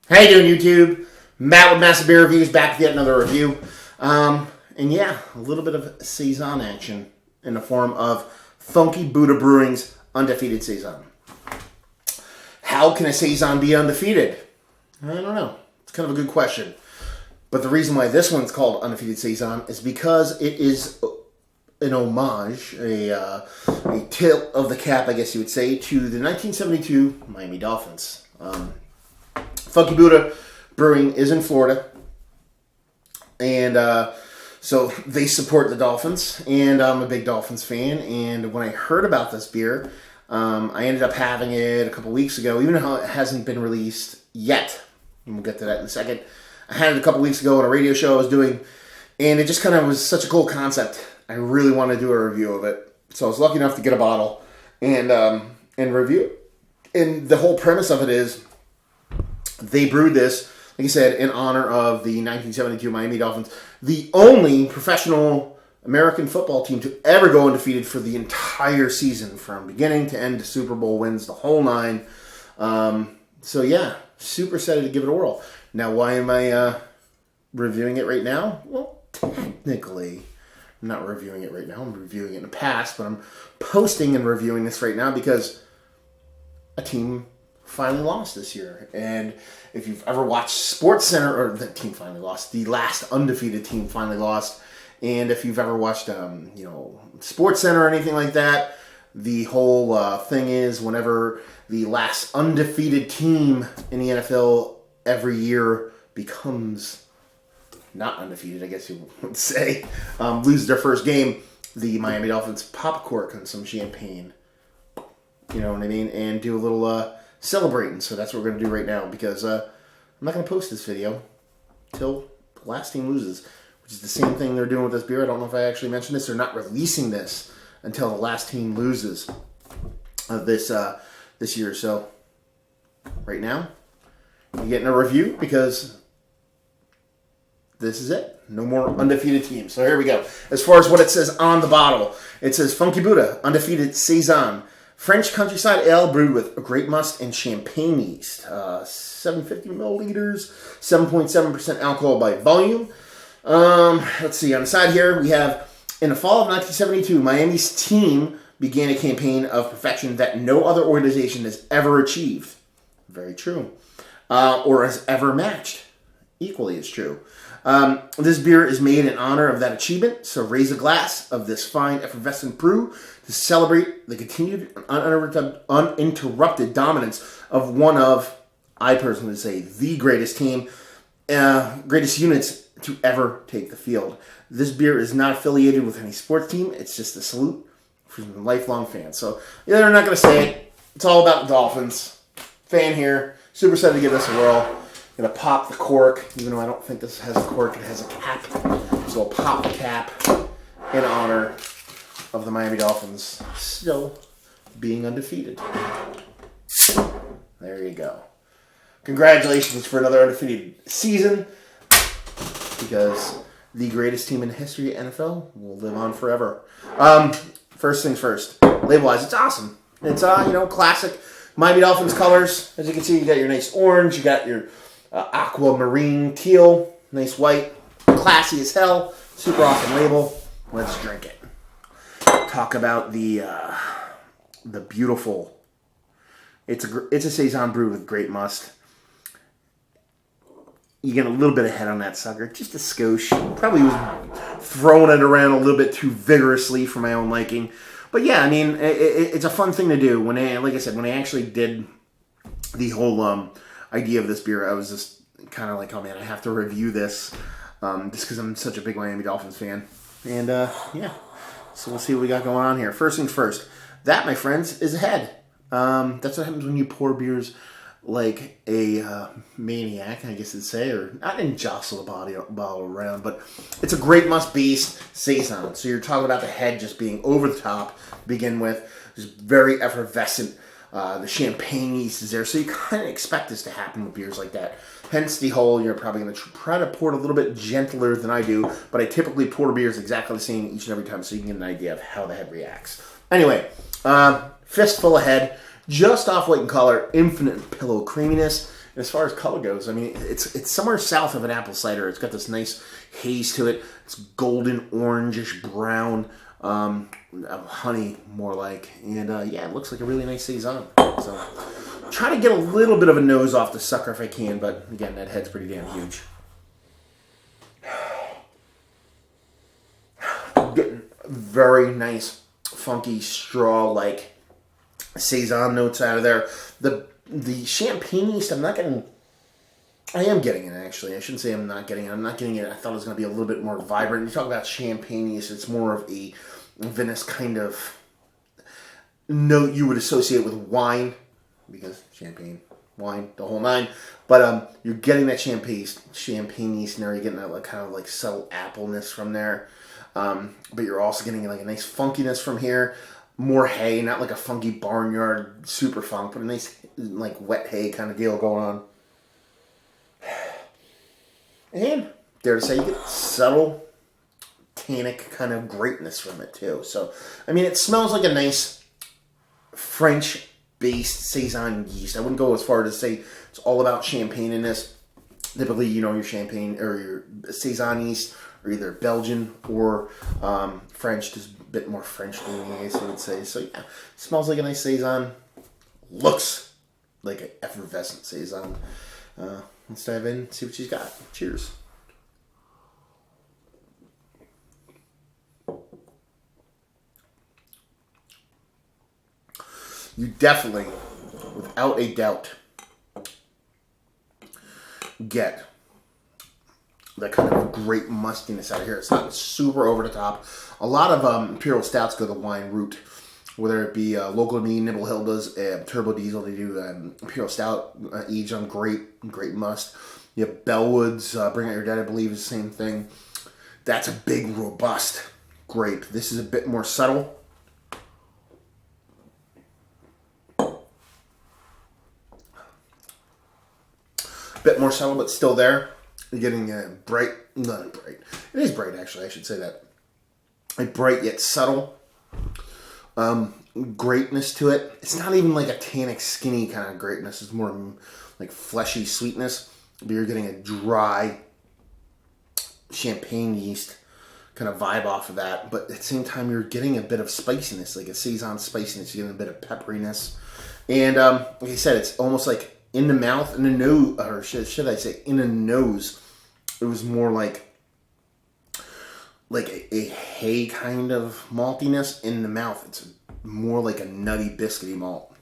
How you doing, YouTube? Matt with Massive Beer Reviews, back with yet another review. And yeah, a little bit of Saison action in the form of Funky Buddha Brewing's Undefeated Saison. How can a Saison be undefeated? I don't know. It's kind of a good question. But the reason why this one's called Undefeated Saison is because it is an homage, a tilt of the cap, I guess you would say, to the 1972 Miami Dolphins. Funky Buddha Brewing is in Florida, and so they support the Dolphins, and I'm a big Dolphins fan, and when I heard about this beer, I ended up having it a couple weeks ago, even though it hasn't been released yet, and we'll get to that in a second. I had it a couple weeks ago on a radio show I was doing, and it just kind of was such a cool concept. I really want to do a review of it, so I was lucky enough to get a bottle and review it. And the whole premise of it is, they brewed this, like I said, in honor of the 1972 Miami Dolphins, the only professional American football team to ever go undefeated for the entire season, from beginning to end. Super Bowl wins, the whole nine. So yeah, super excited to give it a whirl. Now, why am I reviewing it right now? Well, technically, I'm not reviewing it right now. I'm reviewing it in the past, but I'm posting and reviewing this right now because a team finally lost this year. And if you've ever watched SportsCenter, or the team finally lost, the last undefeated team finally lost. And if you've ever watched, SportsCenter or anything like that, the whole thing is whenever the last undefeated team in the NFL every year becomes not undefeated, I guess you would say, loses their first game, the Miami Dolphins pop cork on some champagne. You know what I mean? And do a little celebrating. So that's what we're going to do right now, because I'm not going to post this video till the last team loses, which is the same thing they're doing with this beer. I don't know if I actually mentioned this. They're not releasing this until the last team loses this year. So right now, you're getting a review because this is it. No more undefeated teams. So here we go. As far as what it says on the bottle, it says Funky Buddha Undefeated Saison, French countryside ale brewed with grape must and champagne yeast. 750 milliliters, 7.7% alcohol by volume. Let's see. On the side here, we have, in the fall of 1972, Miami's team began a campaign of perfection that no other organization has ever achieved. Very true. Or has ever matched. Equally as true. This beer is made in honor of that achievement, so raise a glass of this fine, effervescent brew to celebrate the continued uninterrupted dominance of one of, I personally say, the greatest team, greatest units to ever take the field. This beer is not affiliated with any sports team. It's just a salute from lifelong fans. So, yeah, they're not going to say it. It's all about the Dolphins. Fan here. Super excited to give this a whirl. Gonna pop the cork, even though I don't think this has a cork, it has a cap. So I'll pop the cap in honor of the Miami Dolphins still being undefeated. There you go. Congratulations for another undefeated season, because the greatest team in the history of NFL will live on forever. First things first, label-wise, it's awesome. It's classic Miami Dolphins colors. As you can see, you got your nice orange, you got your aquamarine teal, nice white, classy as hell, super awesome label. Let's drink it. Talk about the beautiful. It's a saison brewed with grape must. You get a little bit of head on that sucker, just a skosh. Probably was throwing it around a little bit too vigorously for my own liking, but yeah, I mean, it's a fun thing to do. When I actually did the whole idea of this beer, I was just kind of like, oh man, I have to review this, just because I'm such a big Miami Dolphins fan. And yeah, so we'll see what we got going on here. First things first, that, my friends, is a head. That's what happens when you pour beers like a maniac, I guess you'd say, or I didn't jostle the bottle around, but it's a grape must based saison. So you're talking about the head just being over the top to begin with, just very effervescent. The champagne yeast is there, so you kind of expect this to happen with beers like that. Hence the whole, you're probably going to try to pour it a little bit gentler than I do, but I typically pour beers exactly the same each and every time, so you can get an idea of how the head reacts. Anyway, fistful of head, just off white in color, infinite pillow creaminess, As far as color goes, I mean, it's somewhere south of an apple cider. It's got this nice haze to it. It's golden, orangish, brown, honey more like. And yeah, it looks like a really nice Saison. So try to get a little bit of a nose off the sucker if I can, but again, that head's pretty damn huge. Getting very nice, funky, straw-like Saison notes out of there. The champagne yeast, I am getting it, actually. I shouldn't say I'm not getting it. I'm not getting it. I thought it was going to be a little bit more vibrant. You talk about champagne yeast, it's more of a vinous kind of note you would associate with wine, because champagne, wine, the whole nine. But you're getting that champagne yeast in there. You're getting that kind of like subtle appleness from there. But you're also getting like a nice funkiness from here. More hay, not like a funky barnyard super funk, but a nice like wet hay kind of deal going on. And dare to say, you get subtle tannic kind of greatness from it too. So, I mean, it smells like a nice French-based Saison yeast. I wouldn't go as far as to say it's all about champagne in this. Typically, you know, your champagne or your Saison yeast are either Belgian or French, just a bit more French-leaning, I guess you would say. So, yeah, smells like a nice Saison. Looks like an effervescent Saison. Let's dive in and see what she's got. Cheers. You definitely, without a doubt, get that kind of great mustiness out of here. It's not super over the top. A lot of Imperial Stouts go the wine route, whether it be local to me, Nibble Hill does Turbo Diesel. They do Imperial Stout aged on grape must. You have Bellwood's Bring Out Your Dead, I believe, is the same thing. That's a big, robust grape. This is a bit more subtle. Bit more subtle, but still there. You're getting not bright. It is bright, actually. I should say that. A bright yet subtle greatness to it. It's not even like a tannic, skinny kind of greatness. It's more like fleshy sweetness. But you're getting a dry champagne yeast kind of vibe off of that. But at the same time, you're getting a bit of spiciness, like a Saison spiciness. You're getting a bit of pepperiness. And like I said, it's almost like in the mouth, in the nose, or should I say in the nose, it was more like a hay kind of maltiness. In the mouth, it's more like a nutty, biscuity malt.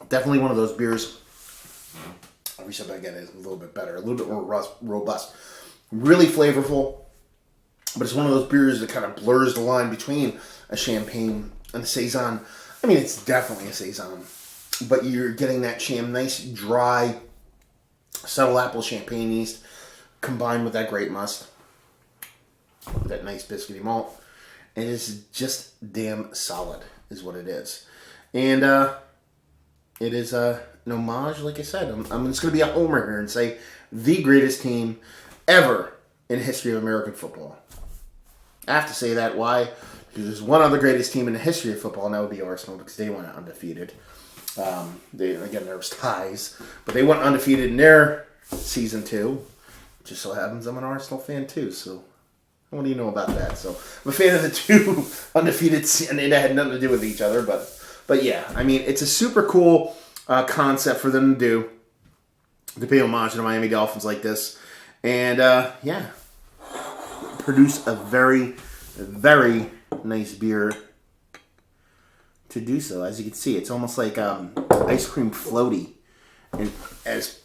Definitely one of those beers. Every sip I get is a little bit better, a little bit more robust. Really flavorful, but it's one of those beers that kind of blurs the line between a champagne and a Saison. I mean, it's definitely a Saison, but you're getting that nice, dry, subtle apple champagne yeast combined with that grape must, that nice biscuity malt. And it's just damn solid, is what it is. And it is an homage, like I said. I'm just going to be a homer here and say the greatest team ever in the history of American football. I have to say that. Why? Because there's one other greatest team in the history of football, and that would be Arsenal, because they went undefeated. Again, there was ties, but they went undefeated in their season 2. Just so happens I'm an Arsenal fan too, so what do you know about that? So I'm a fan of the two undefeated, and they had nothing to do with each other, but yeah, I mean, it's a super cool concept for them to do, to pay homage to the Miami Dolphins like this, and yeah, produce a very, very nice beer to do so. As you can see, it's almost like ice cream floaty, and as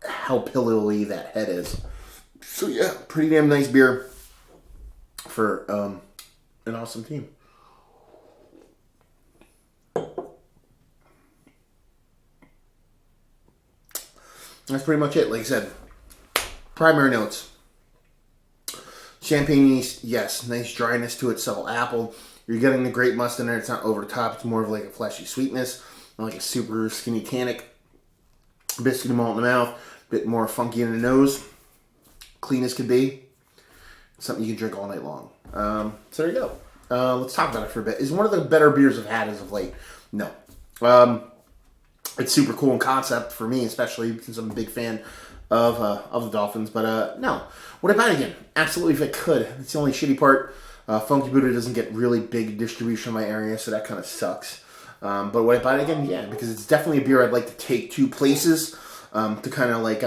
how pillowy that head is. So yeah, pretty damn nice beer for an awesome team. That's pretty much it. Like I said, primary notes. Champagne yeast, yes, nice dryness to it, subtle apple. You're getting the grape must in there. It's not over the top. It's more of like a fleshy sweetness, not like a super skinny tannic. Biscuit malt in the mouth, bit more funky in the nose. Clean as could be. Something you can drink all night long. So there you go. let's talk about it for a bit. Is one of the better beers I've had as of late. No. It's super cool in concept for me, especially since I'm a big fan of the Dolphins. But no. Would I buy it again? Absolutely, if I could. It's the only shitty part. Funky Buddha doesn't get really big distribution in my area, so that kind of sucks. But would I buy it again? Yeah, because it's definitely a beer I'd like to take to places to kind of like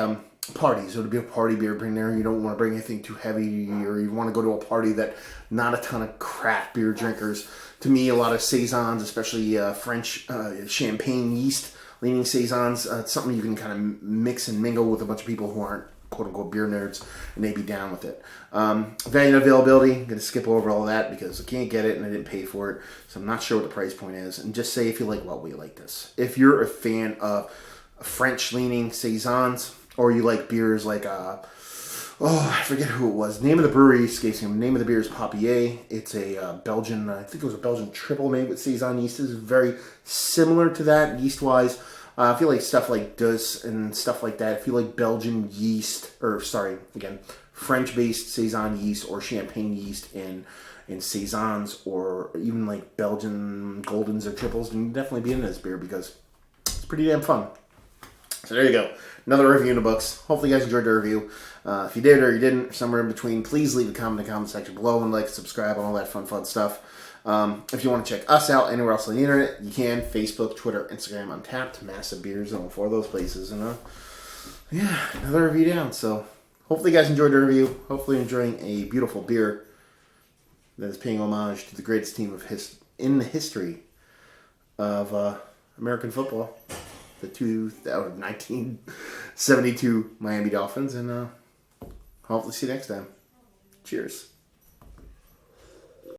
parties. It would be a party beer. Bring there. You don't want to bring anything too heavy, or you want to go to a party that not a ton of craft beer drinkers. To me, a lot of saisons, especially French champagne yeast leaning saisons, it's something you can kind of mix and mingle with a bunch of people who aren't quote-unquote beer nerds, and they'd be down with it. Value and availability, I'm going to skip over all that because I can't get it and I didn't pay for it, so I'm not sure what the price point is. And just say if you like, well, we like this. If you're a fan of French-leaning saisons, or you like beers like, I forget who it was. The name of the brewery escapes me. The name of the beer is Papier. It's a Belgian, I think it was a Belgian triple made with saison yeast. It's very similar to that yeast-wise. I feel like stuff like Dus and stuff like that. If you like Belgian yeast, French-based saison yeast or champagne yeast in saisons, or even like Belgian goldens or triples, then you definitely be into this beer because it's pretty damn fun. So there you go. Another review in the books. Hopefully you guys enjoyed the review. If you did or you didn't, somewhere in between, please leave a comment in the comment section below and like, subscribe, and all that fun stuff. If you want to check us out anywhere else on the internet, you can. Facebook, Twitter, Instagram, Untapped, Massive Beers, and all four of those places. And another review down. So hopefully you guys enjoyed the review. Hopefully you're enjoying a beautiful beer that is paying homage to the greatest team in the history of American football. The 1972 Miami Dolphins. And hopefully see you next time. Cheers.